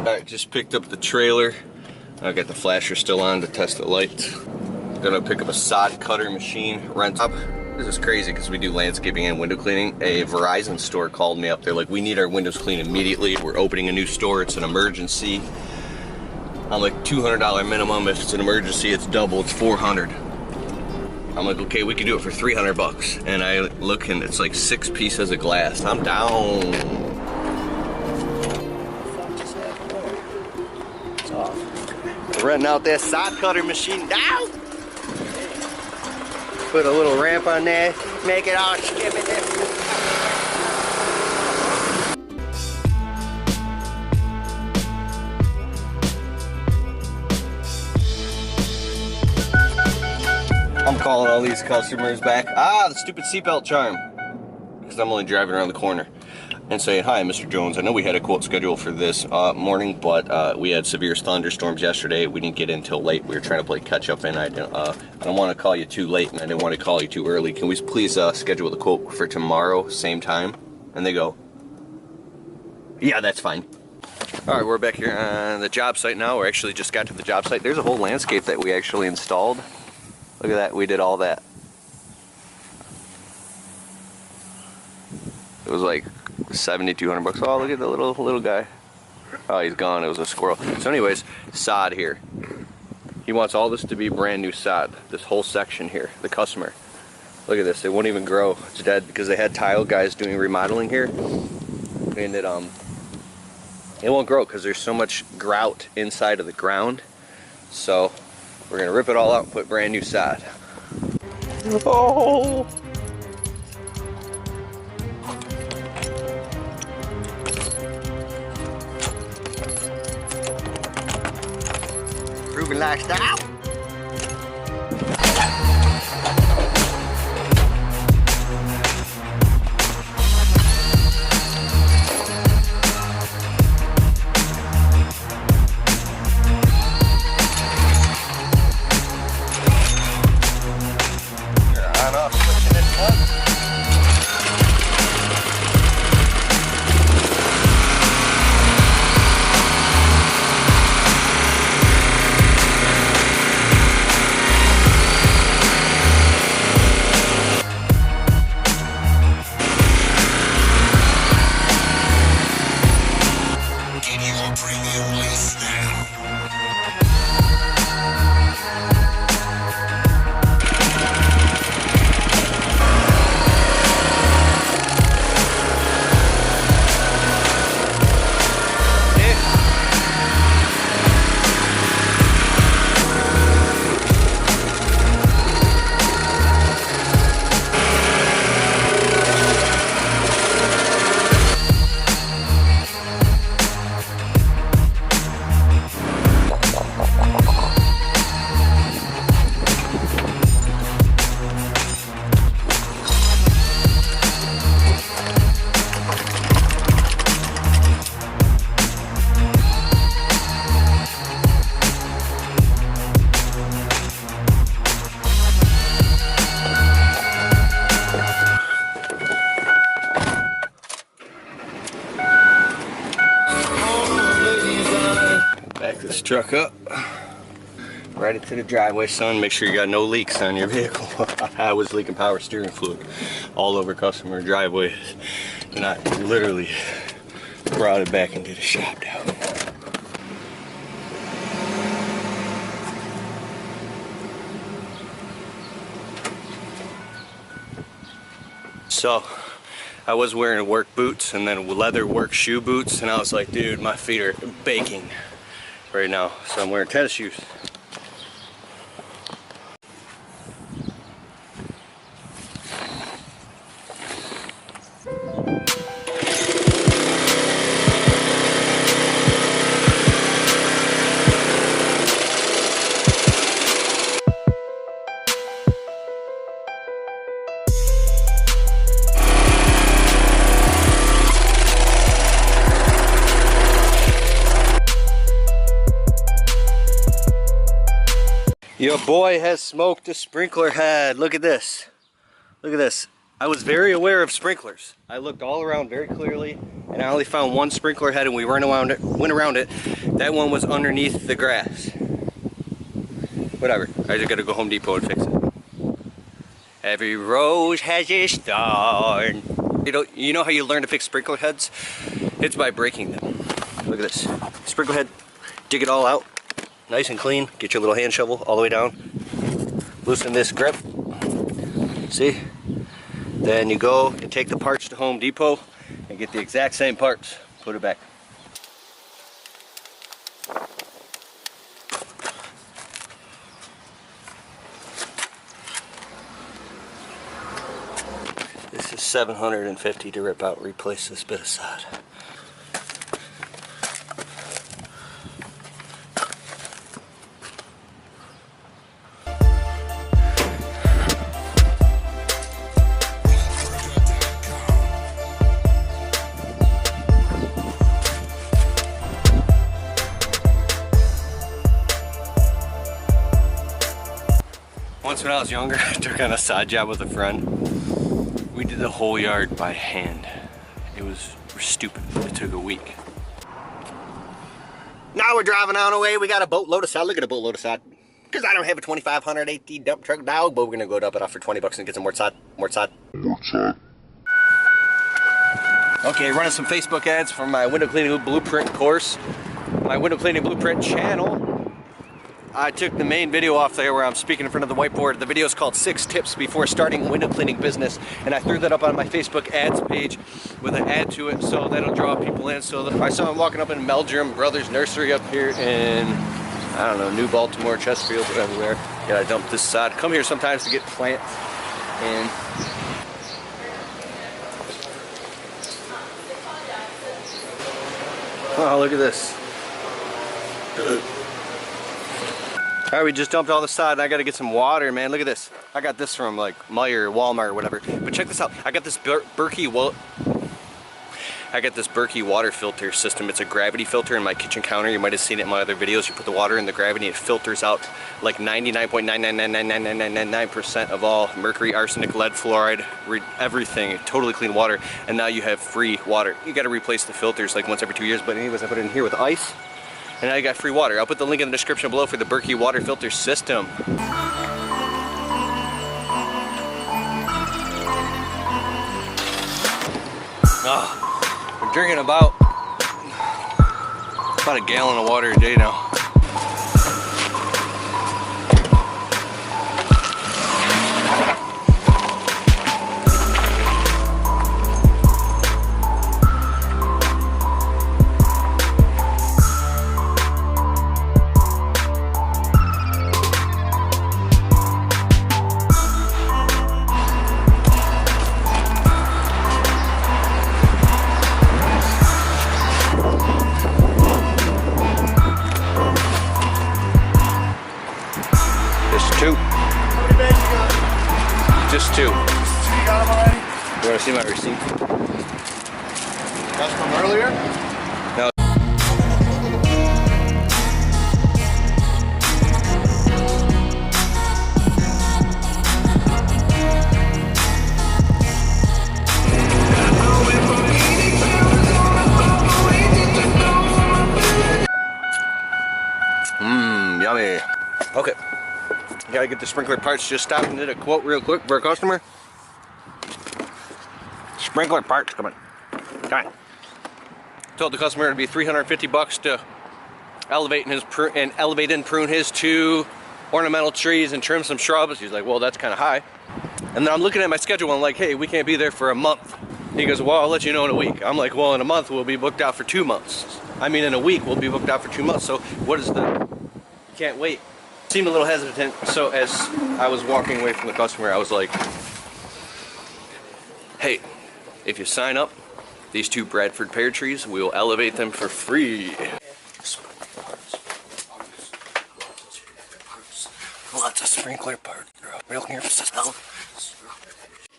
Alright, just picked up the trailer. I got the flasher still on to test the lights. Gonna pick up a sod cutter machine, rent up. This is crazy because we do landscaping and window cleaning. A Verizon store called me up. They're like, we need our windows cleaned immediately. We're opening a new store. It's an emergency. I'm like, $200 minimum. If it's an emergency, it's double. It's $400. I'm like, okay, we could do it for 300 bucks. And I look and it's like 6 pieces of glass. I'm down. It's off. We're renting out that sod cutter machine now. Put a little ramp on there, make it all skip it. I'm calling all these customers back. The stupid seatbelt charm. Because I'm only driving around the corner. And saying, hi, Mr. Jones. I know we had a quote scheduled for this morning, but we had severe thunderstorms yesterday. We didn't get in until late. We were trying to play catch up, and I don't want to call you too late, and I didn't want to call you too early. Can we please schedule the quote for tomorrow, same time? And they go, yeah, that's fine. All right, we're back here on the job site now. We actually just got to the job site. There's a whole landscape that we actually installed. Look at that. We did all that. It was like 7,200 bucks. Oh, look at the little guy. Oh, he's gone. It was a squirrel. So anyways, sod here. He wants all this to be brand new sod. This whole section here, the customer. Look at this. It won't even grow. It's dead because they had tile guys doing remodeling here. And it won't grow because there's so much grout inside of the ground. So we're going to rip it all out and put brand new sod. Oh! Proven lifestyle. You're on off switching this one. Back this truck up, right into the driveway, son. Make sure you got no leaks on your vehicle. I was leaking power steering fluid all over customer driveways, and I literally brought it back into the shop down. So I was wearing work boots and then leather work shoe boots, and I was like, dude, my feet are baking right now, so I'm wearing tennis shoes. Your boy has smoked a sprinkler head. Look at this. Look at this. I was very aware of sprinklers. I looked all around very clearly, and I only found one sprinkler head, and we went around it. That one was underneath the grass. Whatever. I just gotta go Home Depot and fix it. Every rose has its thorn. You know how you learn to fix sprinkler heads? It's by breaking them. Look at this. Sprinkler head. Dig it all out. Nice and clean. Get your little hand shovel all the way down. Loosen this grip. See? Then you go and take the parts to Home Depot and get the exact same parts. Put it back. This is $750 to rip out, replace this bit of sod. Once when I was younger, I took on a side job with a friend. We did the whole yard by hand. It was stupid. It took a week. Now we're driving on away. We got a boatload of sod. Look at a boatload of sod. Because I don't have a 2,500 AT dump truck dog, but we're going to go dump it off for 20 bucks and get some more sod. More sod. Okay, running some Facebook ads for my window cleaning blueprint course. My window cleaning blueprint channel. I took the main video off there where I'm speaking in front of the whiteboard. The video is called 6 Tips Before Starting Window Cleaning Business, and I threw that up on my Facebook ads page with an ad to it, so that'll draw people in. So I saw him walking up in Meldrum Brothers Nursery up here in, I don't know, New Baltimore, Chesterfield, whatever there. Yeah, I dumped this sod. Come here sometimes to get plants, and oh, look at this. Alright, we just dumped all the sod and I gotta get some water, man. Look at this. I got this from like Meijer, Walmart, or whatever. But check this out. I got this Berkey water filter system. It's a gravity filter in my kitchen counter. You might have seen it in my other videos. You put the water in the gravity, it filters out like 99.9999999% of all mercury, arsenic, lead, fluoride, everything. Totally clean water. And now you have free water. You gotta replace the filters like once every 2 years. But anyways, I put it in here with ice. And now you got free water. I'll put the link in the description below for the Berkey water filter system. We're drinking about a gallon of water a day now. Just two. You got them already? You want to see my receipt? That's from earlier? No. Yummy. Okay. Gotta get the sprinkler parts. Just stopped and did a quote real quick for a customer. Sprinkler parts coming. Come on. Told the customer it'd be $350 to elevate and prune his 2 ornamental trees and trim some shrubs. He's like, well, that's kind of high. And then I'm looking at my schedule and I'm like, hey, we can't be there for a month. He goes, well, I'll let you know in a week. I'm like, well, in a month we'll be booked out for 2 months. I mean, in a week we'll be booked out for 2 months. So what is the? You can't wait. Seemed a little hesitant, so as I was walking away from the customer, I was like, hey, if you sign up, these 2 Bradford pear trees, we will elevate them for free. Lots of sprinkler parts.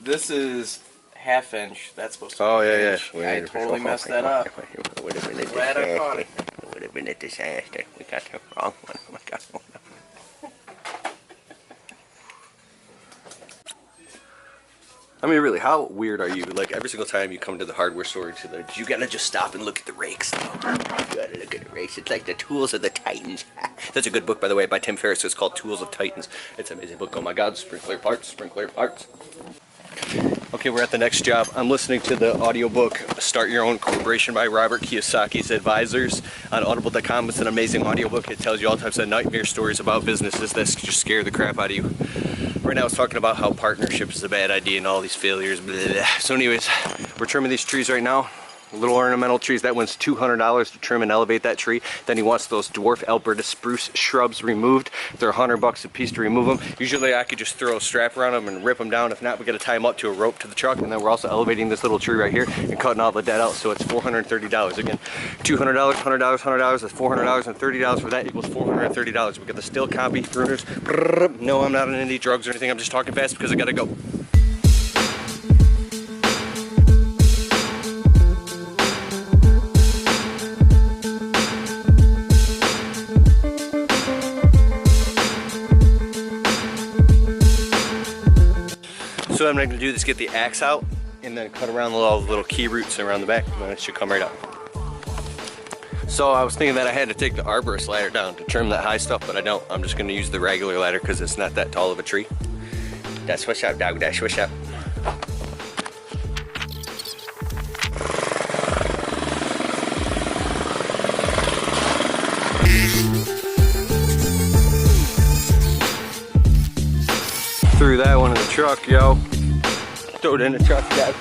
This is ½ inch. That's supposed to be. Oh, yeah, yeah. I totally messed that up. Wait a minute. Glad I caught it. Wait a minute, disaster. We got the wrong one. Oh my God. I mean, really, how weird are you? Like, every single time you come to the hardware store, you gotta just stop and look at the rakes. You gotta look at the rakes. It's like the tools of the Titans. That's a good book, by the way, by Tim Ferriss. It's called Tools of Titans. It's an amazing book. Oh my God, sprinkler parts, sprinkler parts. Okay, we're at the next job. I'm listening to the audiobook Start Your Own Corporation by Robert Kiyosaki's Advisors on audible.com. It's an amazing audiobook. It tells you all types of nightmare stories about businesses that just scare the crap out of you. Right now it's talking about how partnership is a bad idea and all these failures. Blah, blah, blah. So anyways, we're trimming these trees right now. Little ornamental trees. That one's $200 to trim and elevate that tree. Then he wants those dwarf Alberta spruce shrubs removed. They're $100 a piece to remove them. Usually I could just throw a strap around them and rip them down. If not, we got to tie them up to a rope to the truck. And then we're also elevating this little tree right here and cutting all the dead out. So it's $430. Again, $200, $100, $100. That's $400 and $30 for that equals $430. We got the steel copy pruners. No, I'm not on any drugs or anything. I'm just talking fast because I got to go. So what I'm going to do is get the axe out and then cut around all the little key roots around the back, and then it should come right up. So I was thinking that I had to take the arborist ladder down to trim that high stuff, but I don't. I'm just going to use the regular ladder because it's not that tall of a tree. That's what's up, dog. That's what's up. Threw that one in the truck, yo. Throw it in the truck, Dad.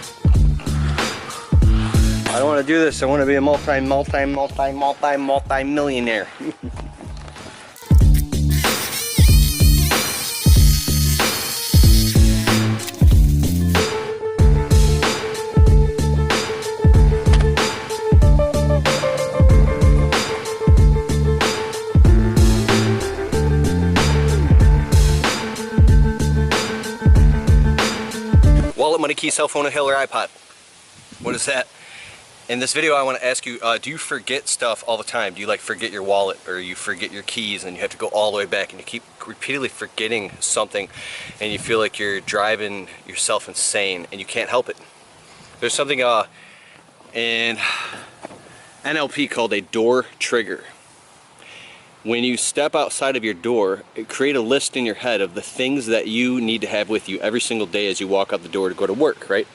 I don't want to do this. I want to be a multi-millionaire. Wallet, money, key, cell phone, a hill, or iPod. What is that? In this video I want to ask you, do you forget stuff all the time? Do you like forget your wallet, or you forget your keys and you have to go all the way back and you keep repeatedly forgetting something and you feel like you're driving yourself insane and you can't help it? There's something in NLP called a door trigger. When you step outside of your door, create a list in your head of the things that you need to have with you every single day as you walk out the door to go to work, right?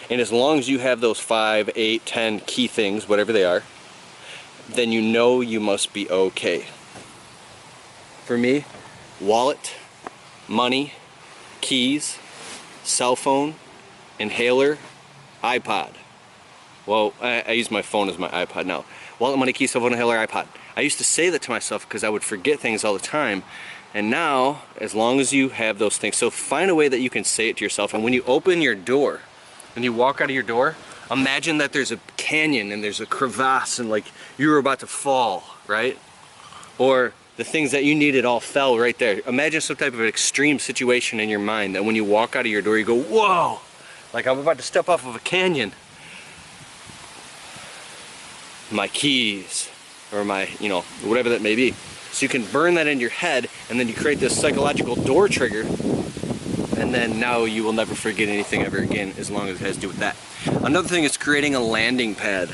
And as long as you have those 5, 8, 10 key things, whatever they are, then you know you must be okay. For me, wallet, money, keys, cell phone, inhaler, iPod. Well, I use my phone as my iPod now. Wallet, money, keys, cell phone, inhaler, iPod. I used to say that to myself because I would forget things all the time. And now, as long as you have those things, so find a way that you can say it to yourself. And when you open your door, when you walk out of your door, imagine that there's a canyon and there's a crevasse and like you were about to fall, right? Or the things that you needed all fell right there. Imagine some type of an extreme situation in your mind that when you walk out of your door, you go, whoa, like I'm about to step off of a canyon. My keys, or my, you know, whatever that may be. So you can burn that in your head, and then you create this psychological door trigger, and then now you will never forget anything ever again as long as it has to do with that. Another thing is creating a landing pad,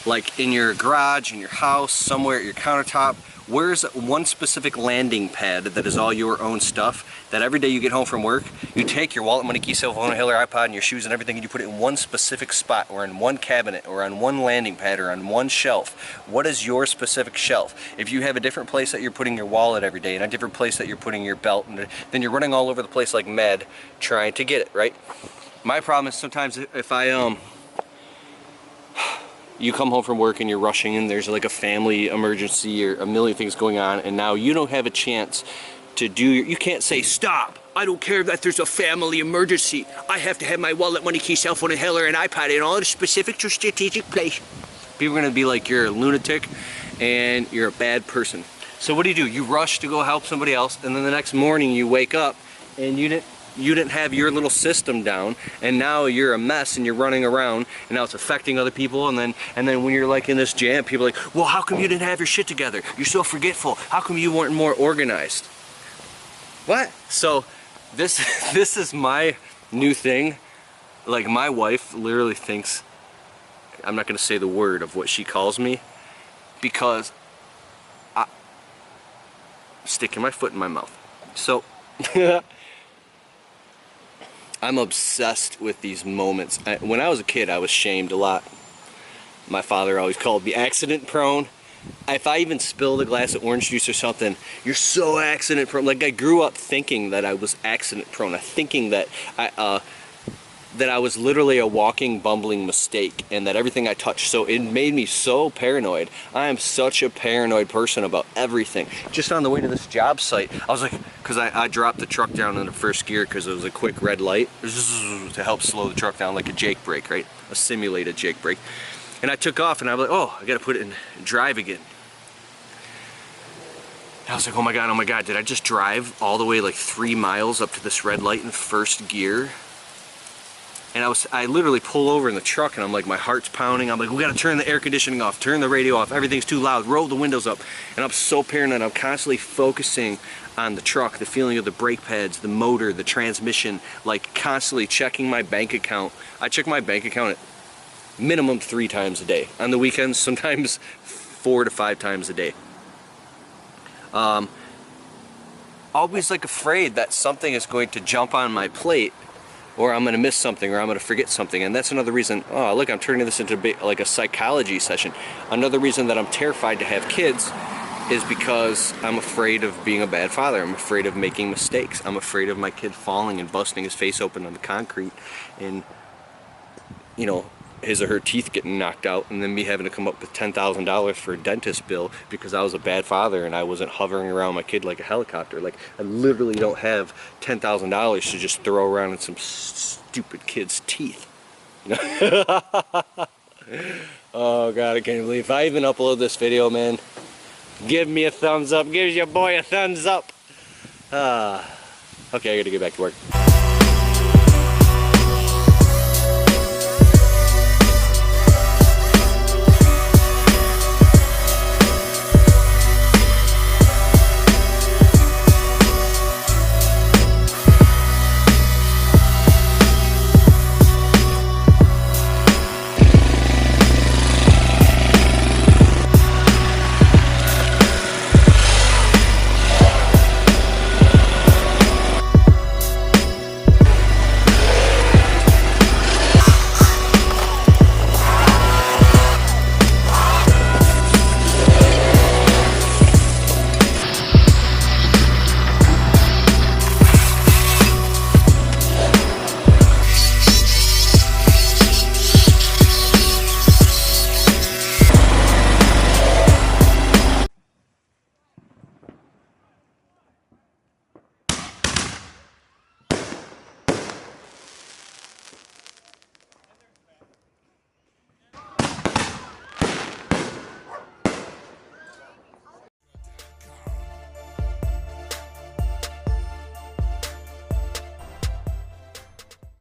like in your garage, in your house, somewhere at your countertop. Where's one specific landing pad that is all your own stuff that every day you get home from work, you take your wallet, money, key, cell phone, inhaler, iPod, and your shoes and everything, and you put it in one specific spot, or in one cabinet, or on one landing pad, or on one shelf. What is your specific shelf? If you have a different place that you're putting your wallet every day, and a different place that you're putting your belt, and then you're running all over the place like mad trying to get it, right? My problem is sometimes if you come home from work and you're rushing and there's like a family emergency or a million things going on, and now you don't have a chance to do you can't say, stop, I don't care that there's a family emergency, I have to have my wallet, money, key, cell phone, inhaler, and iPad in all the specific to strategic place. People are gonna be like, you're a lunatic and you're a bad person. So what do? You rush to go help somebody else, and then the next morning you wake up and you didn't have your little system down, and now you're a mess and you're running around, and now it's affecting other people. And then when you're like in this jam, people are like, well, how come you didn't have your shit together? You're so forgetful. How come you weren't more organized? What? So this is my new thing. Like, my wife literally thinks, I'm not going to say the word of what she calls me, because I'm sticking my foot in my mouth. So, I'm obsessed with these moments. When I was a kid, I was shamed a lot. My father always called me accident prone. If I even spilled a glass of orange juice or something, you're so accident prone. Like, I grew up thinking that I was accident prone. Thinking that I was literally a walking, bumbling mistake, and that everything I touched, so it made me so paranoid. I am such a paranoid person about everything. Just on the way to this job site, I was like, because I dropped the truck down in the first gear because it was a quick red light to help slow the truck down, like a Jake brake, right? A simulated Jake brake. And I took off, and I was like, oh, I gotta put it in drive again. And I was like, oh my god, did I just drive all the way like 3 miles up to this red light in first gear? And I literally pull over in the truck, and I'm like, my heart's pounding. I'm like, we gotta turn the air conditioning off, turn the radio off, everything's too loud, roll the windows up. And I'm so paranoid, I'm constantly focusing on the truck, the feeling of the brake pads, the motor, the transmission, like constantly checking my bank account. I check my bank account at minimum 3 times a day. On the weekends, sometimes 4 to 5 times a day. Always like afraid that something is going to jump on my plate, or I'm going to miss something, or I'm going to forget something. And that's another reason, oh look, I'm turning this into like a psychology session. Another reason that I'm terrified to have kids is because I'm afraid of being a bad father. I'm afraid of making mistakes. I'm afraid of my kid falling and busting his face open on the concrete, and, you know, his or her teeth getting knocked out, and then me having to come up with $10,000 for a dentist bill because I was a bad father and I wasn't hovering around my kid like a helicopter. Like, I literally don't have $10,000 to just throw around in some stupid kid's teeth. You know? Oh god, I can't believe if I even upload this video, man. Give me a thumbs up. Give your boy a thumbs up. Okay, I gotta get back to work.